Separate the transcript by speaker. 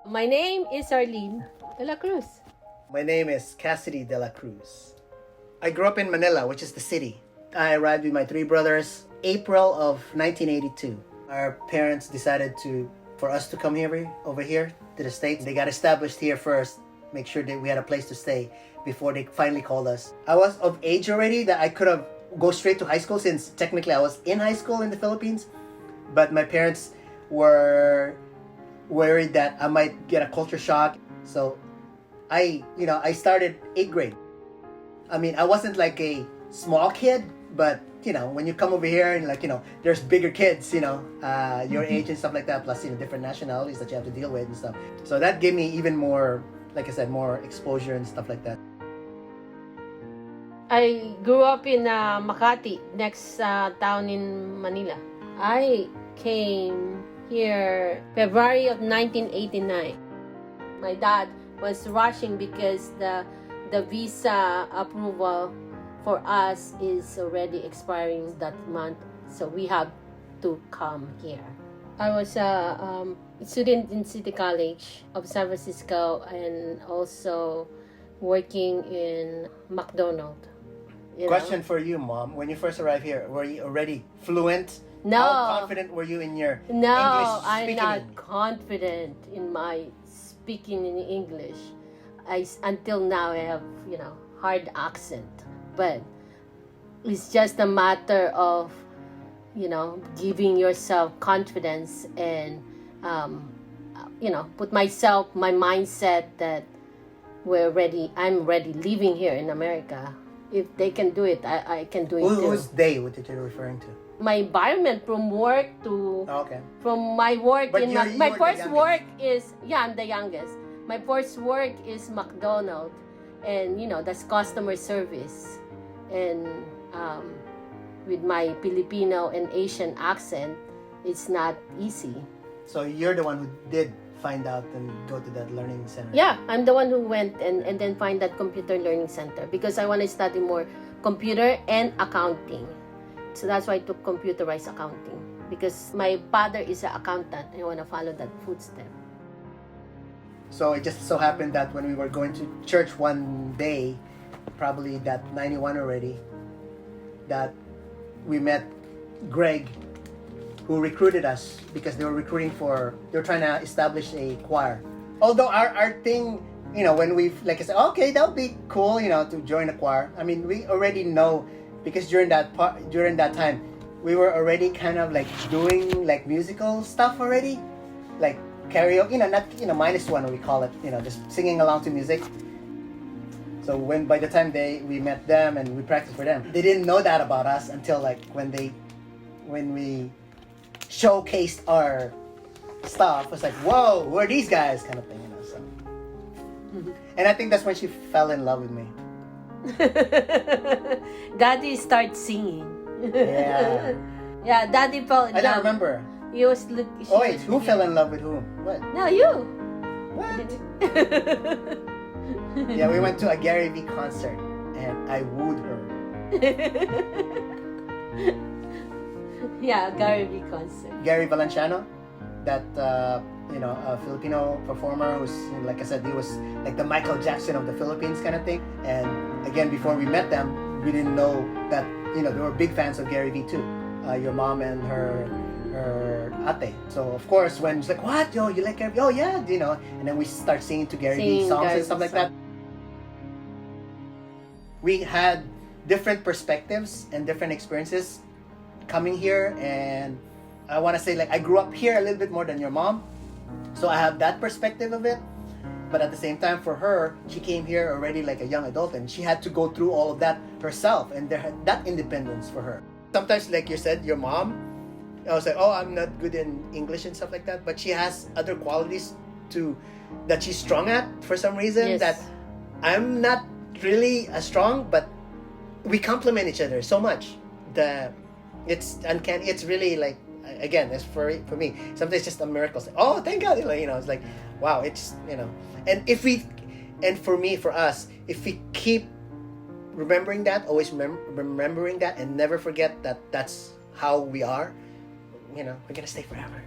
Speaker 1: My name is Arlene De La Cruz.
Speaker 2: My name is Cassidy de la Cruz. I grew up in Manila, which is the city. I arrived with my three brothers April of 1982. Our parents decided for us to come over here to the States. They got established here first, make sure that we had a place to stay before they finally called us. I was of age already that I could have go straight to high school, since technically I was in high school in the Philippines. But my parents were worried that I might get a culture shock. So I started 8th grade. I mean, I wasn't like a small kid, but when you come over here and there's bigger kids, your age and stuff like that, plus different nationalities that you have to deal with and stuff. So that gave me even more, like I said, more exposure and stuff like that.
Speaker 1: I grew up in Makati, next town in Manila. I came here February of 1989. My dad was rushing because the visa approval for us is already expiring that month, so we have to come here. I was a student in City College of San Francisco and also working in McDonald's.
Speaker 2: Question for you, Mom. When you first arrived here, were you already fluent?
Speaker 1: No.
Speaker 2: How confident were you in your
Speaker 1: No,
Speaker 2: English
Speaker 1: I'm
Speaker 2: speaking?
Speaker 1: not confident in my speaking in English. Until now I have, hard accent. But it's just a matter of, giving yourself confidence and, put my mindset that I'm ready living here in America. If they can do it, I can do it too.
Speaker 2: Who's they? What are you referring to?
Speaker 1: My environment from work to from my work
Speaker 2: but
Speaker 1: in my first
Speaker 2: the
Speaker 1: work is I'm the youngest. My first work is McDonald's, and that's customer service, and with my Filipino and Asian accent, it's not easy.
Speaker 2: So you're the one who did find out and go to that learning center?
Speaker 1: Yeah, I'm the one who went and then find that computer learning center because I want to study more computer and accounting. So that's why I took computerized accounting, because my father is an accountant and I want to follow that footstep.
Speaker 2: So it just so happened that when we were going to church one day, probably that 91 already, that we met Greg, who recruited us because they were trying to establish a choir. Although our thing, when we, like I said, okay, that would be cool, to join a choir. I mean, we already know, because during that time, we were already kind of like doing like musical stuff already, like karaoke, not minus one we call it, just singing along to music. So by the time we met them and we practiced for them, they didn't know that about us until like when we showcased our stuff. It was like, whoa, who are these guys, kind of thing, so. And I think that's when she fell in love with me.
Speaker 1: Daddy started singing.
Speaker 2: Yeah.
Speaker 1: Yeah, Daddy fell in love.
Speaker 2: I don't remember.
Speaker 1: Wait,
Speaker 2: who fell in love with whom? What?
Speaker 1: No, you.
Speaker 2: What? Yeah, we went to a Gary V concert and I wooed her.
Speaker 1: Yeah, Gary V concert.
Speaker 2: Gary Valenciano, that a Filipino performer who's, like I said, he was like the Michael Jackson of the Philippines kind of thing. And again, before we met them, we didn't know that they were big fans of Gary V too. Your mom and her ate. So of course, when she's like, "What? Yo, you like Gary V?" Oh yeah, And then we start singing to Gary V songs and stuff like that. We had different perspectives and different experiences coming here, and I want to say, like, I grew up here a little bit more than your mom, so I have that perspective of it. But at the same time, for her, she came here already like a young adult, and she had to go through all of that herself, and that independence for her. Sometimes, like you said, your mom, I was like, oh, I'm not good in English and stuff like that, but she has other qualities that she's strong at for some reason.
Speaker 1: Yes.
Speaker 2: That I'm not really as strong, but we complement each other so much. It's uncanny. It's really like, again, it's for me, sometimes just a miracle. It's like, oh, thank God, it's like, wow, it's, and for us, if we keep remembering that, always remembering that, and never forget that that's how we are, we're gonna stay forever.